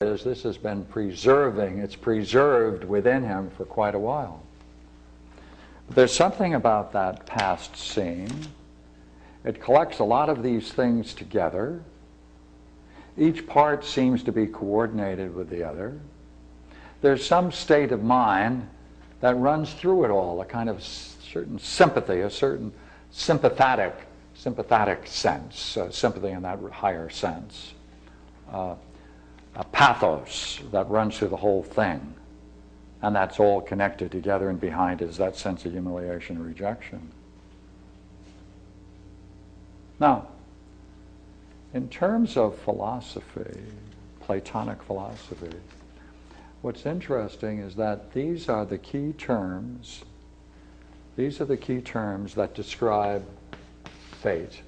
is this has been preserving, it's preserved within him for quite a while. But there's something about that past scene. It collects a lot of these things together. Each part seems to be coordinated with the other. There's some state of mind that runs through it all, a kind of certain sympathy, a certain sympathetic sense, sympathy in that higher sense. A pathos that runs through the whole thing. And that's all connected together, and behind is that sense of humiliation and rejection. Now, in terms of philosophy, Platonic philosophy, what's interesting is that these are the key terms. These are the key terms that describe fate.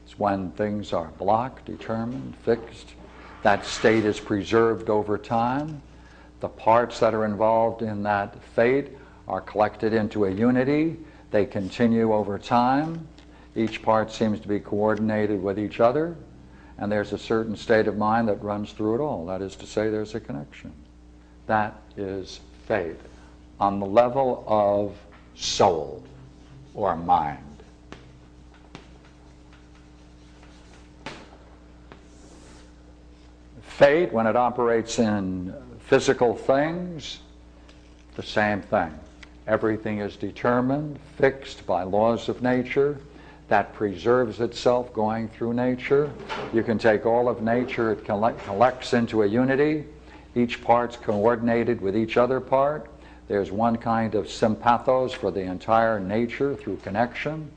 It's when things are blocked, determined, fixed. That state is preserved over time. The parts that are involved in that fate are collected into a unity. They continue over time. Each part seems to be coordinated with each other, and there's a certain state of mind that runs through it all. That is to say, there's a connection. That is fate on the level of soul or mind. Fate, when it operates in physical things, the same thing. Everything is determined, fixed by laws of nature that preserves itself going through nature. You can take all of nature, it collects into a unity. Each part's coordinated with each other part. There's one kind of sympathos for the entire nature through connection,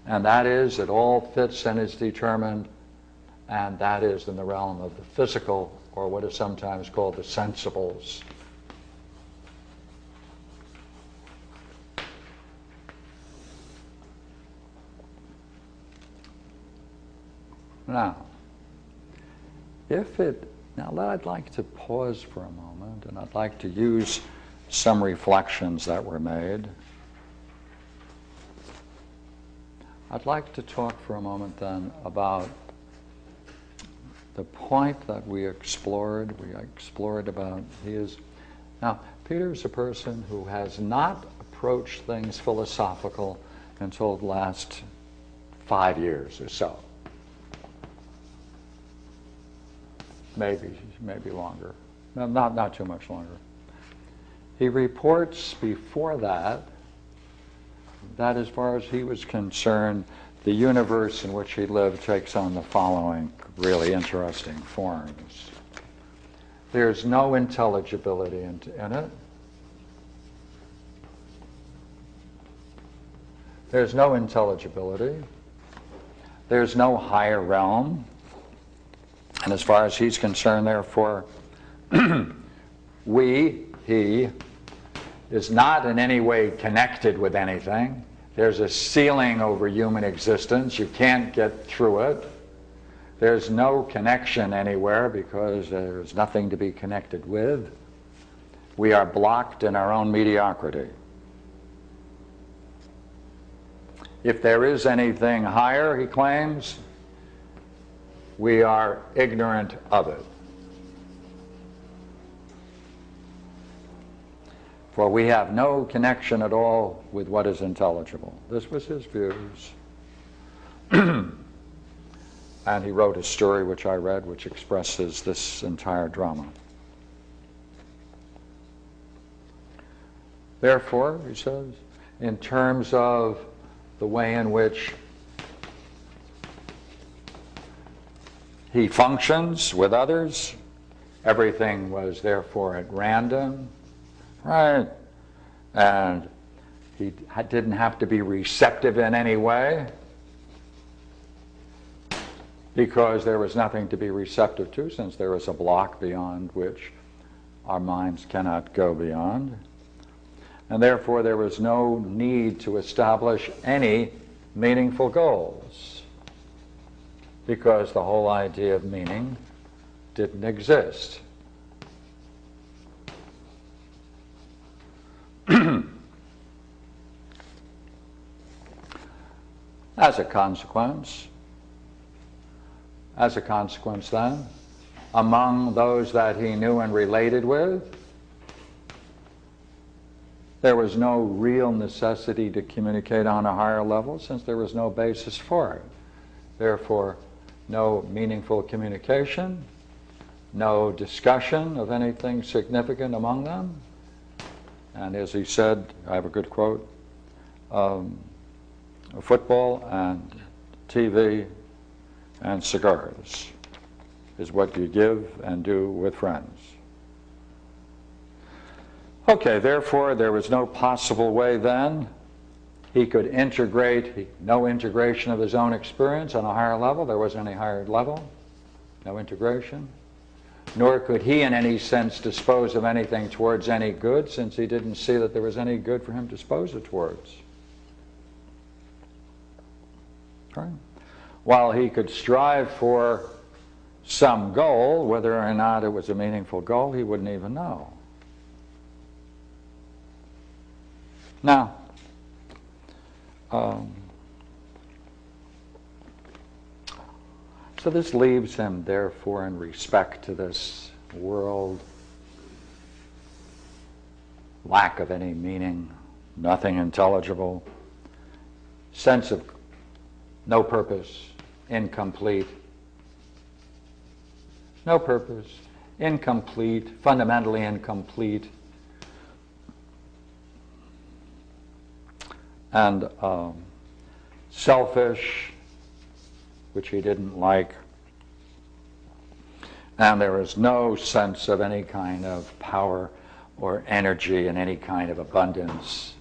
and that is it all fits and is determined, and that is in the realm of the physical, or what is sometimes called the sensibles. Now, I'd like to pause for a moment, and I'd like to use some reflections that were made. I'd like to talk for a moment then about the point that we explored about now, Peter's a person who has not approached things philosophical until the last 5 years or so. Maybe longer. No, not too much longer. He reports before that as far as he was concerned, the universe in which he lived takes on the following really interesting forms. There's no intelligibility in it. There's no intelligibility. There's no higher realm. And as far as he's concerned, therefore, he, is not in any way connected with anything. There's a ceiling over human existence. You can't get through it. There's no connection anywhere because there's nothing to be connected with. We are blocked in our own mediocrity. If there is anything higher, he claims, we are ignorant of it. For we have no connection at all with what is intelligible. This was his views. And he wrote a story which I read which expresses this entire drama. Therefore, he says, in terms of the way in which he functions with others, everything was therefore at random, right? And he didn't have to be receptive in any way because there was nothing to be receptive to, since there is a block beyond which our minds cannot go beyond. And therefore there was no need to establish any meaningful goals, because the whole idea of meaning didn't exist. As a consequence, as a consequence then, among those that he knew and related with, there was no real necessity to communicate on a higher level since there was no basis for it. Therefore, no meaningful communication, no discussion of anything significant among them. And as he said, I have a good quote, football and TV and cigars is what you give and do with friends. Okay, therefore, there was no possible way then he could integrate, no integration of his own experience on a higher level. There wasn't any higher level, no integration. Nor could he in any sense dispose of anything towards any good, since he didn't see that there was any good for him to dispose it towards. Right? While he could strive for some goal, whether or not it was a meaningful goal, he wouldn't even know. Now, so this leaves him, therefore, in respect to this world, lack of any meaning, nothing intelligible, sense of no purpose, incomplete, no purpose, incomplete, fundamentally incomplete, and selfish, which he didn't like, and there was no sense of any kind of power or energy and any kind of abundance.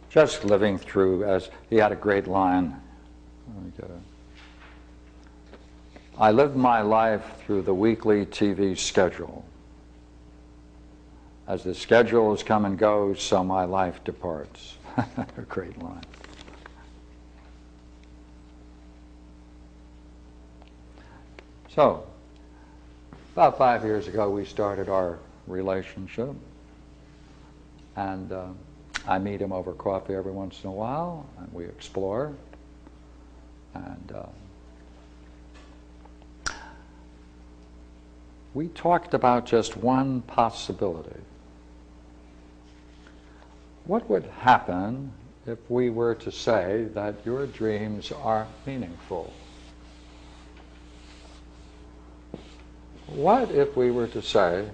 Just living through, as he had a great line, I lived my life through the weekly TV schedule. As the schedules come and go, so my life departs. A great line. So, about 5 years ago, we started our relationship. And I meet him over coffee every once in a while, and we explore. And we talked about just one possibility. What would happen if we were to say that your dreams are meaningful? What if we were to say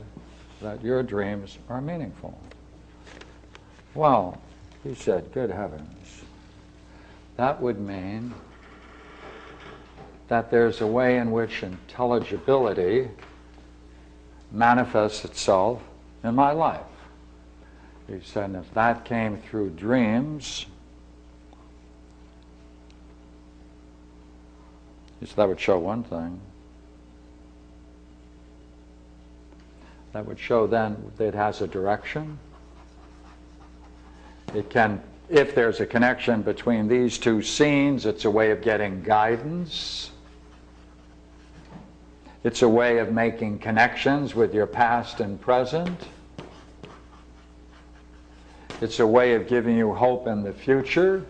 that your dreams are meaningful? Well, he said, good heavens, that would mean that there's a way in which intelligibility manifests itself in my life. He said, if that came through dreams, he said that would show one thing. That would show then that it has a direction. It can, if there's a connection between these two scenes, it's a way of getting guidance. It's a way of making connections with your past and present. It's a way of giving you hope in the future.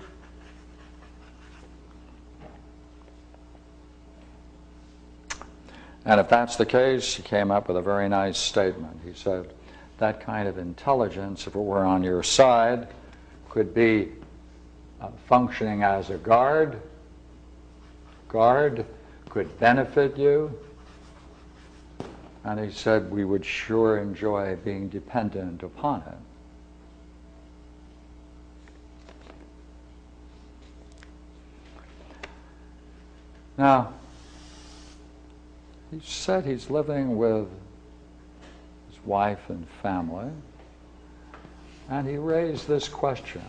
And if that's the case, he came up with a very nice statement. He said, that kind of intelligence, if it were on your side, could be functioning as a guard. Guard could benefit you. And he said, we would sure enjoy being dependent upon it. Now, he said he's living with his wife and family, and he raised this question.